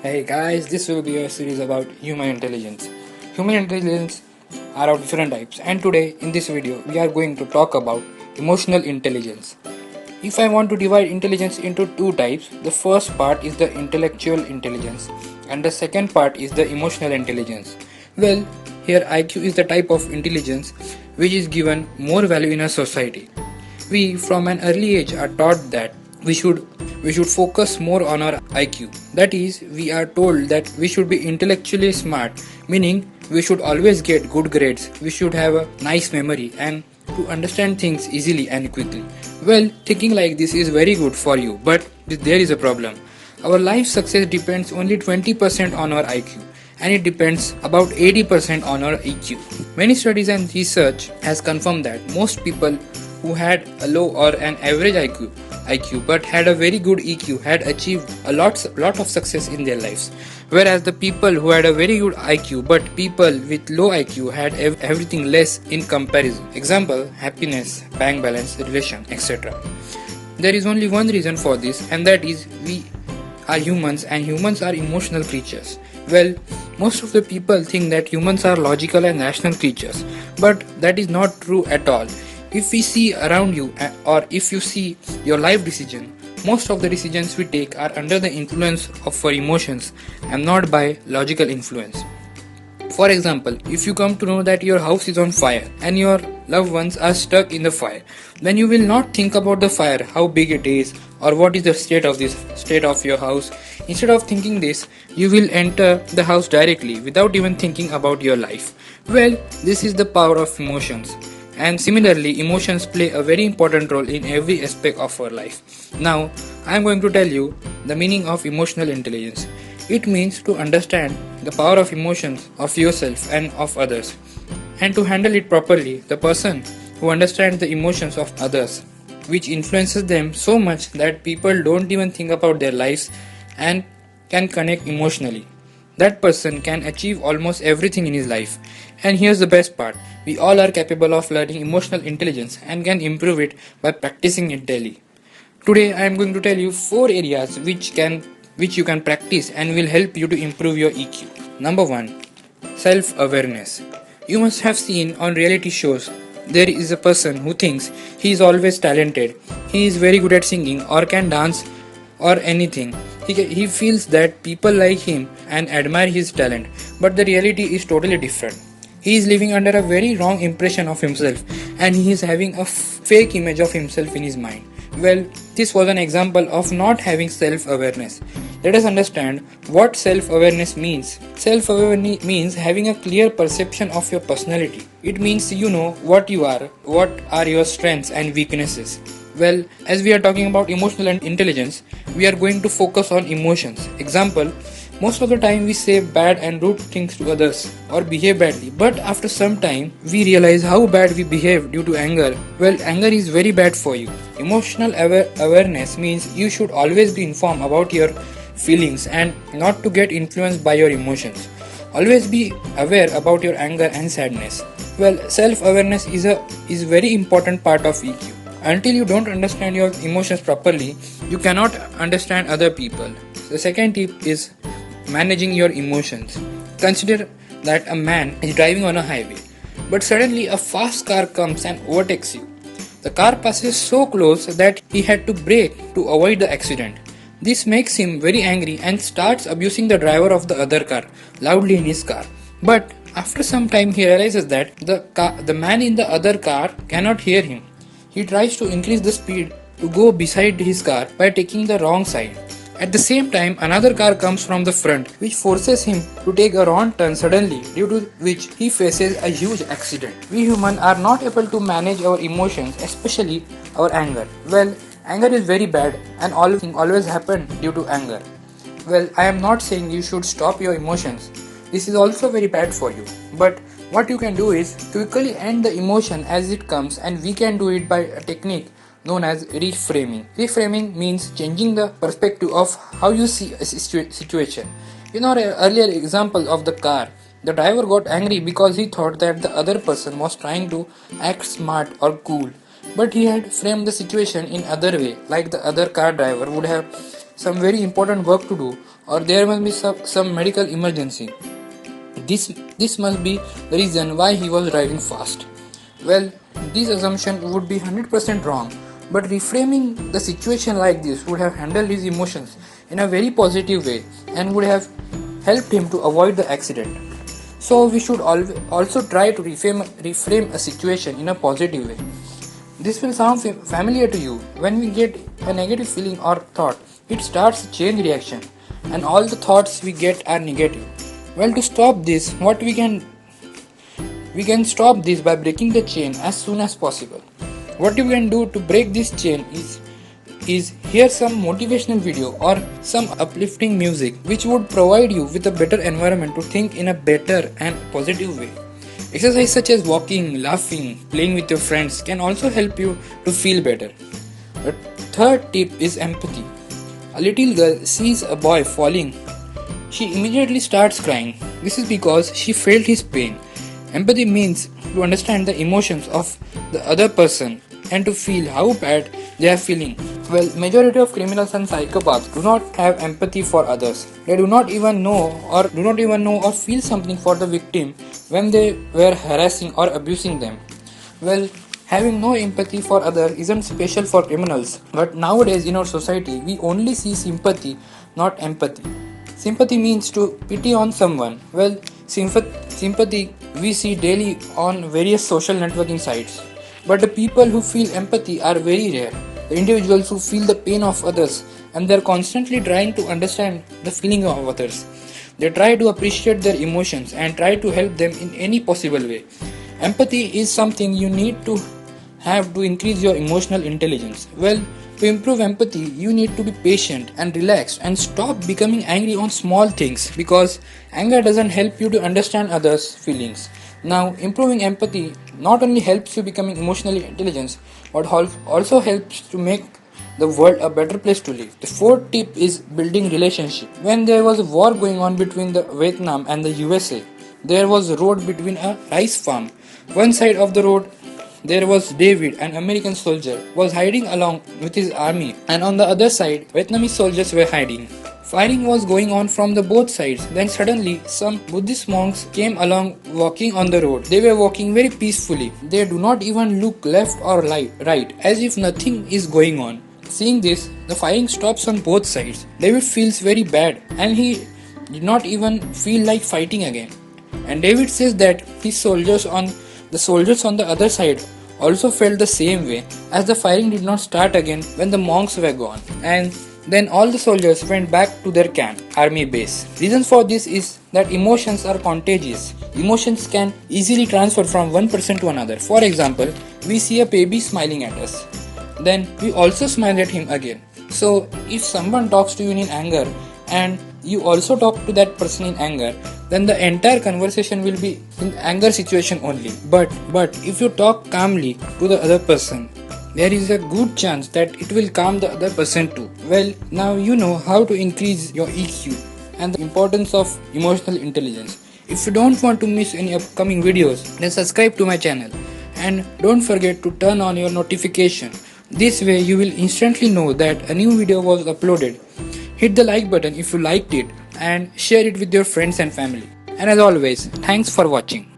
Hey guys, this will be a series about human intelligence. Human intelligence are of different types, and today in this video we are going to talk about emotional intelligence. If I want to divide intelligence into two types, the first part is the intellectual intelligence and the second part is the emotional intelligence. Well, here IQ is the type of intelligence which is given more value in a society. We from an early age are taught that we should we should focus more on our IQ. That is, we are told that we should be intellectually smart, meaning we should always get good grades, we should have a nice memory and to understand things easily and quickly. Well, thinking like this is very good for you, but there is a problem. Our life success depends only 20% on our IQ and it depends about 80% on our EQ. Many studies and research has confirmed that most people who had a low or an average IQ but had a very good EQ had achieved a lot of success in their lives, whereas the people who had a very good IQ but people with low IQ had everything less in comparison. Example: happiness, bank balance, relation, etc. There is only one reason for this, and that is we are humans and humans are emotional creatures. Well, most of the people think that humans are logical and rational creatures, but that is not true at all. If we see around you or if you see your life decision, most of the decisions we take are under the influence of our emotions and not by logical influence. For example, if you come to know that your house is on fire and your loved ones are stuck in the fire, then you will not think about the fire, how big it is, or what is the state of your house. Instead of thinking this, you will enter the house directly without even thinking about your life. Well, this is the power of emotions. And similarly, emotions play a very important role in every aspect of our life. Now, I am going to tell you the meaning of emotional intelligence. It means to understand the power of emotions of yourself and of others, and to handle it properly. The person who understands the emotions of others, which influences them so much that people don't even think about their lives and can connect emotionally. That person can achieve almost everything in his life. And here's the best part: we all are capable of learning emotional intelligence and can improve it by practicing it daily. Today I am going to tell you 4 areas which you can practice and will help you to improve your EQ. Number 1, self awareness. You must have seen on reality shows there is a person who thinks he is always talented, he is very good at singing or can dance or anything. He feels that people like him and admire his talent, but the reality is totally different. He is living under a very wrong impression of himself and he is having a fake image of himself in his mind. Well, this was an example of not having self awareness. Let us understand what self awareness means. Self awareness means having a clear perception of your personality. It means you know what you are, what are your strengths and weaknesses. Well, as we are talking about emotional intelligence, we are going to focus on emotions. Example: most of the time we say bad and rude things to others or behave badly, but after some time we realize how bad we behave due to anger. Well, anger is very bad for you. Emotional awareness means you should always be informed about your feelings and not to get influenced by your emotions. Always be aware about your anger and sadness. Well, self awareness is very important part of EQ. Until you don't understand your emotions properly, you cannot understand other people. The second tip is managing your emotions. Consider that a man is driving on a highway, but suddenly a fast car comes and overtakes you. The car passes so close that he had to brake to avoid the accident. This makes him very angry and starts abusing the driver of the other car loudly in his car. But after some time he realizes that the man in the other car cannot hear him. He tries to increase the speed to go beside his car by taking the wrong side. At the same time, another car comes from the front, which forces him to take a wrong turn suddenly, due to which he faces a huge accident. We humans are not able to manage our emotions, especially our anger. Well, anger is very bad, and always happen due to anger. Well, I am not saying you should stop your emotions. This is also very bad for you. But what you can do is quickly end the emotion as it comes, and we can do it by a technique known as reframing. Reframing means changing the perspective of how you see a situation. In our earlier example of the car, the driver got angry because he thought that the other person was trying to act smart or cool, but he had framed the situation in other way, like the other car driver would have some very important work to do, or there must be some medical emergency. This must be the reason why he was driving fast. Well, this assumption would be 100% wrong, but reframing the situation like this would have handled his emotions in a very positive way and would have helped him to avoid the accident. So we should also try to reframe a situation in a positive way. This will sound familiar to you. When we get a negative feeling or thought, it starts a chain reaction, and all the thoughts we get are negative. Well, to stop this, we can stop this by breaking the chain as soon as possible. What you can do to break this chain is hear some motivational video or some uplifting music which would provide you with a better environment to think in a better and positive way. Exercise such as walking, laughing, playing with your friends can also help you to feel better. The third tip is empathy. A little girl sees a boy falling. She immediately starts crying. This is because she felt his pain. Empathy means to understand the emotions of the other person and to feel how bad they are feeling. Well, majority of criminals and psychopaths do not have empathy for others. They do not even know or feel something for the victim when they were harassing or abusing them. Well, having no empathy for others isn't special for criminals, but nowadays in our society we only see sympathy, not empathy. Sympathy means to pity on someone. Well, sympathy we see daily on various social networking sites. But the people who feel empathy are very rare. The individuals who feel the pain of others and they are constantly trying to understand the feeling of others. They try to appreciate their emotions and try to help them in any possible way. Empathy is something you need to have to increase your emotional intelligence. Well, to improve empathy, you need to be patient and relaxed and stop becoming angry on small things because anger doesn't help you to understand others' feelings. Now, improving empathy not only helps you becoming emotionally intelligent but also helps to make the world a better place to live. The fourth tip is building relationship. When there was a war going on between the Vietnam and the USA, there was a road between a rice farm. One side of the road there was David, an American soldier, was hiding along with his army, and on the other side, Vietnamese soldiers were hiding. Firing was going on from the both sides. Then suddenly, some Buddhist monks came along walking on the road. They were walking very peacefully. They do not even look left or right, as if nothing is going on. Seeing this, the firing stops on both sides. David feels very bad, and he did not even feel like fighting again. And David says that the soldiers on the other side also felt the same way, as the firing did not start again when the monks were gone. And then all the soldiers went back to their camp, army base. Reason for this is that emotions are contagious. Emotions can easily transfer from one person to another. For example, we see a baby smiling at us. Then we also smile at him again. So if someone talks to you in anger and you also talk to that person in anger, then the entire conversation will be in anger situation only. But if you talk calmly to the other person, there is a good chance that it will calm the other person too. Well, now you know how to increase your EQ and the importance of emotional intelligence. If you don't want to miss any upcoming videos, then subscribe to my channel and don't forget to turn on your notification. This way you will instantly know that a new video was uploaded. Hit the like button if you liked it and share it with your friends and family. And as always, thanks for watching.